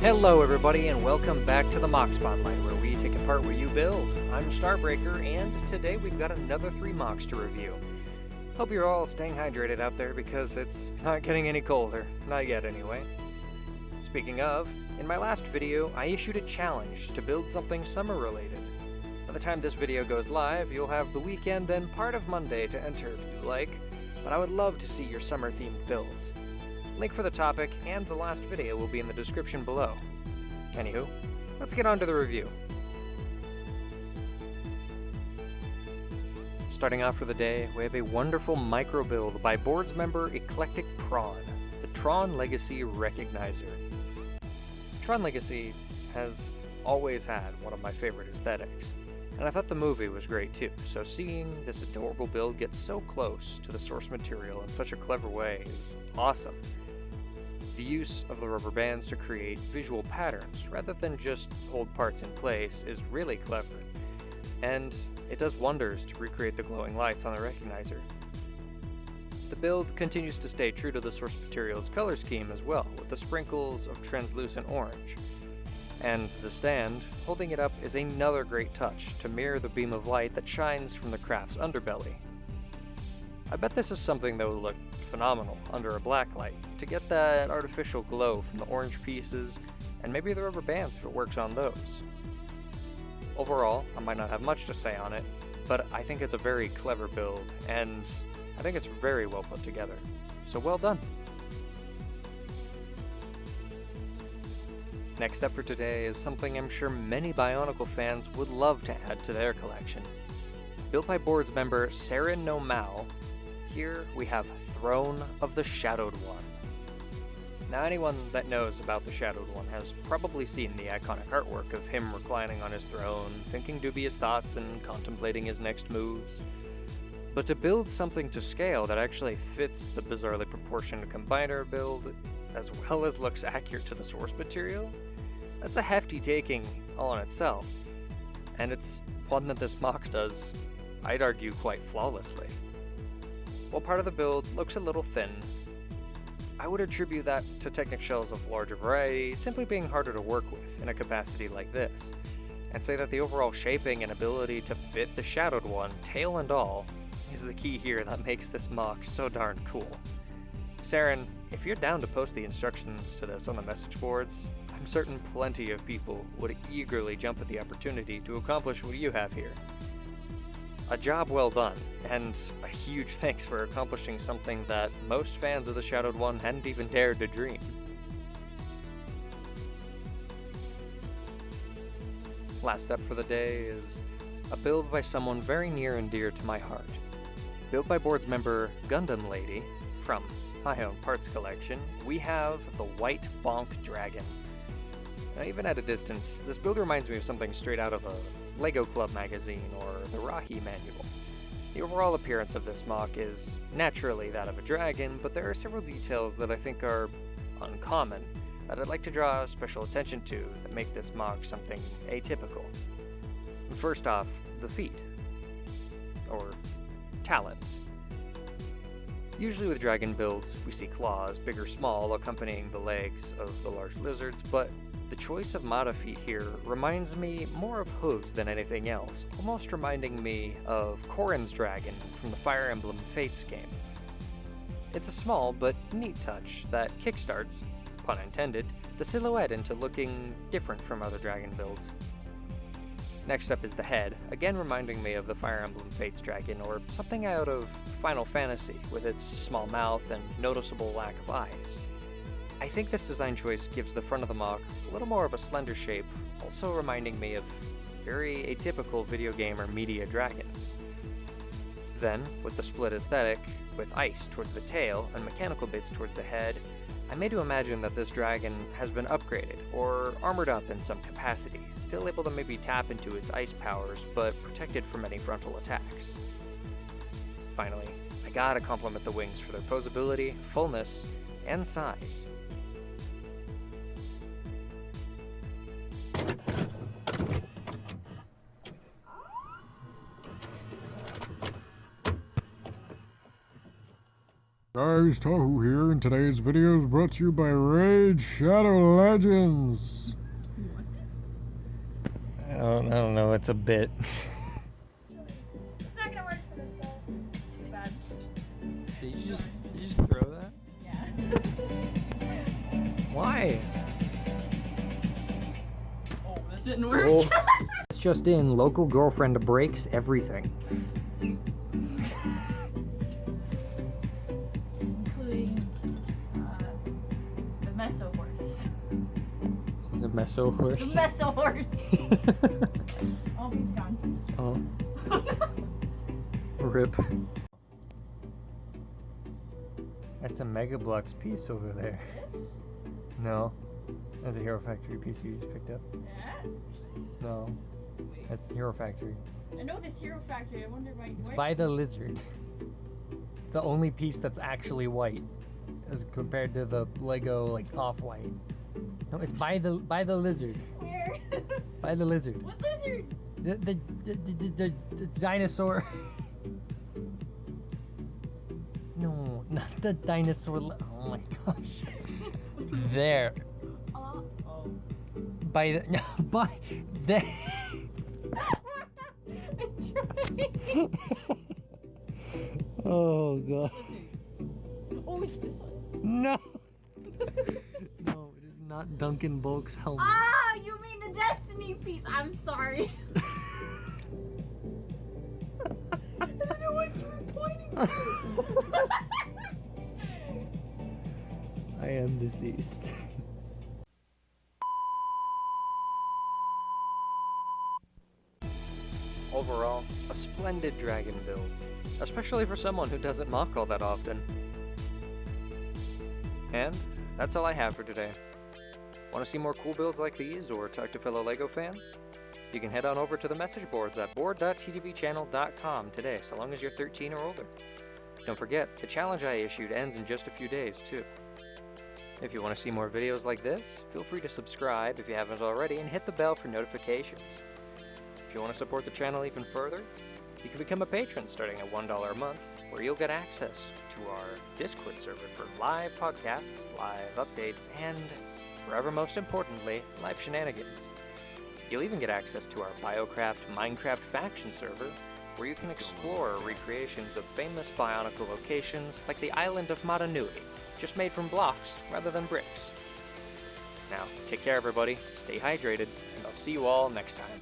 Hello everybody and welcome back to the MoC Spotlight, where we take apart what you build. I'm StarBreaker, and today we've got another 3 MoCs to review. Hope you're all staying hydrated out there because it's not getting any colder. Not yet anyway. Speaking of, in my last video I issued a challenge to build something summer related. By the time this video goes live, you'll have the weekend and part of Monday to enter if you like, but I would love to see your summer themed builds. Link for the topic and the last video will be in the description below. Anywho, let's get on to the review. Starting off for the day, we have a wonderful micro build by boards member eclecticprawn, the Tron Legacy Recognizer. Tron Legacy has always had one of my favorite aesthetics, and I thought the movie was great too, so seeing this adorable build get so close to the source material in such a clever way is awesome. The use of the rubber bands to create visual patterns rather than just hold parts in place is really clever, and it does wonders to recreate the glowing lights on the recognizer. The build continues to stay true to the source material's color scheme as well, with the sprinkles of translucent orange. And the stand, holding it up, is another great touch to mirror the beam of light that shines from the craft's underbelly. I bet this is something that would look phenomenal under a black light, to get that artificial glow from the orange pieces, and maybe the rubber bands if it works on those. Overall, I might not have much to say on it, but I think it's a very clever build, and I think it's very well put together. So well done! Next up for today is something I'm sure many Bionicle fans would love to add to their collection. Built by boards member SairinNoMaou, here we have Throne of the Shadowed One. Now anyone that knows about the Shadowed One has probably seen the iconic artwork of him reclining on his throne, thinking dubious thoughts and contemplating his next moves. But to build something to scale that actually fits the bizarrely proportioned combiner build, as well as looks accurate to the source material, that's a hefty taking all on itself. And it's one that this MoC does, I'd argue, quite flawlessly. While part of the build looks a little thin, I would attribute that to Technic shells of larger variety simply being harder to work with in a capacity like this, and say that the overall shaping and ability to fit the Shadowed One, tail and all, is the key here that makes this MoC so darn cool. Sairin, if you're down to post the instructions to this on the message boards, I'm certain plenty of people would eagerly jump at the opportunity to accomplish what you have here. A job well done, and a huge thanks for accomplishing something that most fans of the Shadowed One hadn't even dared to dream. Last up for the day is a build by someone very near and dear to my heart. Built by boards member Gundam Lady, from my own parts collection, we have the White Bonk Dragon. Now, even at a distance, this build reminds me of something straight out of a Lego Club magazine or the Rahi manual. The overall appearance of this MoC is naturally that of a dragon, but there are several details that I think are uncommon that I'd like to draw special attention to that make this MoC something atypical. First off, the feet, or talons. Usually with dragon builds, we see claws, big or small, accompanying the legs of the large lizards, but the choice of Mata feet here reminds me more of hooves than anything else, almost reminding me of Corrin's dragon from the Fire Emblem Fates game. It's a small but neat touch that kickstarts, pun intended, the silhouette into looking different from other dragon builds. Next up is the head, again reminding me of the Fire Emblem Fates dragon or something out of Final Fantasy with its small mouth and noticeable lack of eyes. I think this design choice gives the front of the MoC a little more of a slender shape, also reminding me of very atypical video game or media dragons. Then, with the split aesthetic, with ice towards the tail and mechanical bits towards the head, I made to imagine that this dragon has been upgraded or armored up in some capacity, still able to maybe tap into its ice powers, but protected from any frontal attacks. Finally, I gotta compliment the wings for their posability, fullness, and size. Guys, Tohu here, and today's video is brought to you by Raid Shadow Legends. I don't know, it's a bit. It's not gonna work for this though. Too bad. Did you just throw that? Yeah. Why? Oh, that didn't work. Oh. It's just in, local girlfriend breaks everything. Including the meso horse. The meso horse. The meso horse. Oh, he's gone. Oh. Rip. That's a Mega Blocks piece over there. This? No. That's a Hero Factory piece you just picked up. That? No. Wait. That's Hero Factory. I know this Hero Factory. I wonder why. It's by the lizard. It's the only piece that's actually white, as compared to the Lego like off-white. No, it's by the lizard. Where? By the lizard. What lizard? The dinosaur. No, not the dinosaur. Oh my gosh. There. Oh. By the by there. I'm trying. Oh god. Oh, it's this one. No. No, it is not Duncan Bulk's helmet. Ah, you mean the Destiny piece? I'm sorry. I don't know what you were pointing to. I am deceased. Overall, a splendid dragon build, especially for someone who doesn't mock all that often. And that's all I have for today. Want to see more cool builds like these or talk to fellow LEGO fans? You can head on over to the message boards at board.tdvchannel.com today, so long as you're 13 or older. Don't forget, the challenge I issued ends in just a few days, too. If you want to see more videos like this, feel free to subscribe if you haven't already and hit the bell for notifications. If you want to support the channel even further, you can become a patron starting at $1 a month, where you'll get access to our Discord server for live podcasts, live updates, and, forever most importantly, live shenanigans. You'll even get access to our Biocraft Minecraft faction server, where you can explore recreations of famous Bionicle locations like the island of Maranui, just made from blocks rather than bricks. Now, take care everybody, stay hydrated, and I'll see you all next time.